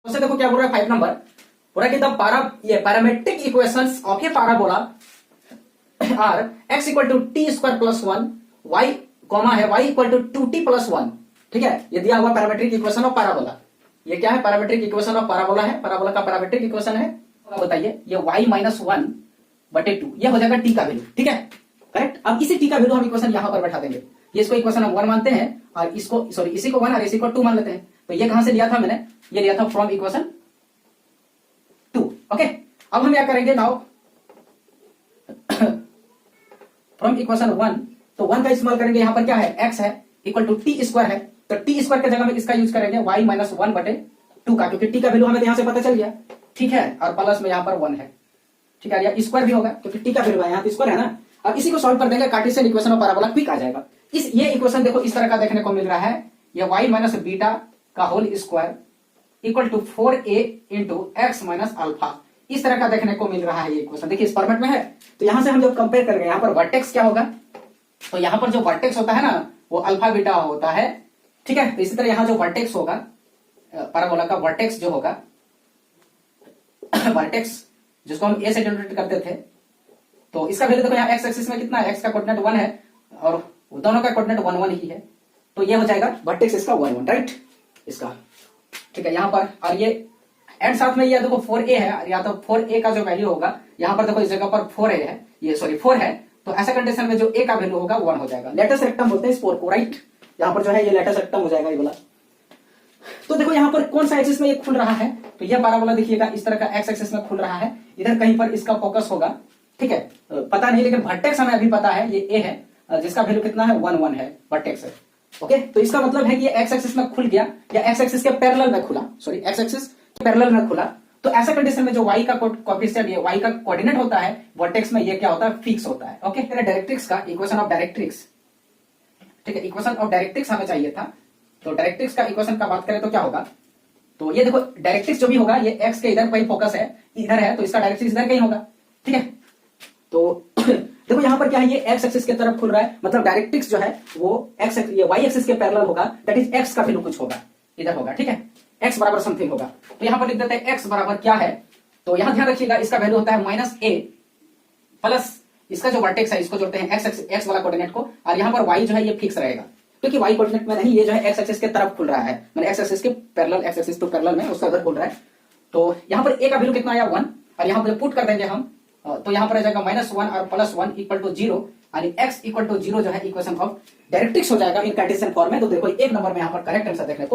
उससे देखो क्या बोल रहा है 5 नंबर, बोला कि the parametric equations of a parabola are x equal to T square plus 1 y comma है y equal to 2t plus 1। ठीक है, ये दिया हुआ पैरामेट्रिक इक्वेशन ऑफ पैराबोला। ये क्या है? पैरामेट्रिक इक्वेशन ऑफ पैराबोला है, पैराबोला का पैरामेट्रिक इक्वेशन है। बताइए ये y माइनस 1 बटे 2 ये हो जाएगा t का वैल्यू। ठीक है, करेक्ट। अब इसी t का वैल्यू हम इक्वेशन यहां पर बैठा देंगे। ये इसको इक्वेशन हम 1 मानते हैं और इसको सॉरी इसी को 1 और इसी को 2 मान लेते हैं। तो ये कहां से लिया था मैंने? ये लिया था फ्रॉम इक्वेशन 2। ओके, अब हम क्या करेंगे नाउ फ्रॉम इक्वेशन 1, तो 1 का इस्तेमाल करेंगे। यहां पर क्या है? x है इक्वल टू टी स्क्वायर है, तो टी स्क्वायर की जगह में इसका यूज करेंगे y माइनस 1 बटे 2 का, क्योंकि t का वैल्यू हमें यहां से पता चल गया। ठीक है, और प्लस में यहां पर 1 है। ठीक है, या स्क्वायर भी होगा क्योंकि t का वैल्यू है, यहां स्क्वायर है ना। अब इसी को सॉल्व कर देंगे, Cartesian equation of parabola quick आ जाएगा। ये इक्वेशन देखो इस तरह का देखने को मिल रहा है, ये y माइनस बीटा का whole square equal to 4a into X minus alpha, इस तरह का देखने को मिल रहा है ये इक्वेशन। देखिए इस फॉर्मेट में है। तो यहां से हम जब कंपेयर करेंगे, यहां पर वर्टेक्स क्या होगा? तो यहां पर जो वर्टेक्स होता है ना वो अल्फा बीटा होता है। ठीक है, तो इसी तरह यहां जो वर्टेक्स होगा पैराबोला का, वर्टेक्स जो होगा वर्टेक्स जिसको हम ए से डिनोट करते थे, तो इसका वैल्यू देखो यहाँ एक्स एक्सिस में कितना है? एक्स का कोऑर्डिनेट 1 है और दोनों का कोऑर्डिनेट 1 1 ही है, तो ये हो जाएगा वर्टेक्स इसका 1 1, राइट इसका। ठीक है, यहाँ पर और ये एंड साथ में ये देखो 4a है, या तो 4a का जो वैल्यू होगा यहाँ पर देखो इस जगह पर 4a है, ये सॉरी 4 है, तो ऐसा कंडीशन में जो a का वैल्यू होगा 1 हो जाएगा। लेटेस्ट रेक्टम बोलते हैं इस 4 को, राइट। यहाँ पर जो है ये लेटेस्ट रेक्टम हो जाएगा ये वाला। तो देखो यहाँ पर कौन सा एक्सिस में ये खुल रहा है? तो ये पैराबोला देखिएगा इस तरह का एक्स एक्सिस में खुल रहा है, इधर कहीं पर इसका फोकस होगा। ठीक है, पता नहीं, लेकिन वर्टेक्स हमें अभी पता है ये a है, जिसका वैल्यू कितना है? 1 1 है, वर्टेक्स है। ओके, तो इसका मतलब है कि ये एक्स एक्सिस में खुल गया या एक्स एक्सिस के पैरेलल में खुला, सॉरी एक्स एक्सिस के पैरेलल में खुला। तो ऐसा कंडीशन में जो y का कोएफिशिएंट, ये y का कोऑर्डिनेट होता है वर्टेक्स में, ये क्या होता है? फिक्स होता है। ओके, डायरेक्ट्रिक्स का इक्वेशन ऑफ डायरेक्ट्रिक्स, ठीक है, इक्वेशन ऑफ डायरेक्ट्रिक्स हमें चाहिए था। तो डायरेक्ट्रिक्स का इक्वेशन का बात करें तो क्या होगा? तो ये देखो डायरेक्ट्रिक्स जो भी होगा ये एक्स के इधर कहीं फोकस है, इधर है, तो इसका डायरेक्ट्रिक्स इधर कहीं होगा। ठीक है, तो देखो यहाँ पर क्या है? ये एक्स एक्सिस की तरफ खुल रहा है, मतलब डायरेक्ट्रिक्स जो है वो एक्स ये वाई एक्सिस के पैरेलल होगा, दैट इज एक्स का वैल्यू कुछ होगा, इधर होगा। ठीक है, एक्स बराबर समथिंग होगा। तो यहाँ पर लिख देते हैं एक्स बराबर क्या है? तो यहाँ ध्यान रखिएगा इसका वैल्यू होता है माइनस a प्लस इसका जो वर्टेक्स है इसको जोड़ते हैं एक्स वाला कोऑर्डिनेट को, और यहाँ पर y जो है ये फिक्स रहेगा क्योंकि y कोऑर्डिनेट में नहीं, ये जो है एक्स एक्सिस के तरफ खुल रहा है, मतलब एक्स एक्सिस के parallel, X axis to parallel में उसका उधर खुल रहा है। तो यहाँ पर a का वैल्यू कितना आया? 1, और यहाँ पर पुट कर देंगे हम, तो यहाँ पर आ जाएगा -1 और +1 इक्वल टू 0, यानी x इक्वल टू 0 जो है इक्वेशन ऑफ डायरेक्ट्रिक्स हो जाएगा इन कार्टेशियन फॉर्म में। तो देखो 1 नंबर में यहाँ पर करेक्ट आंसर देखने को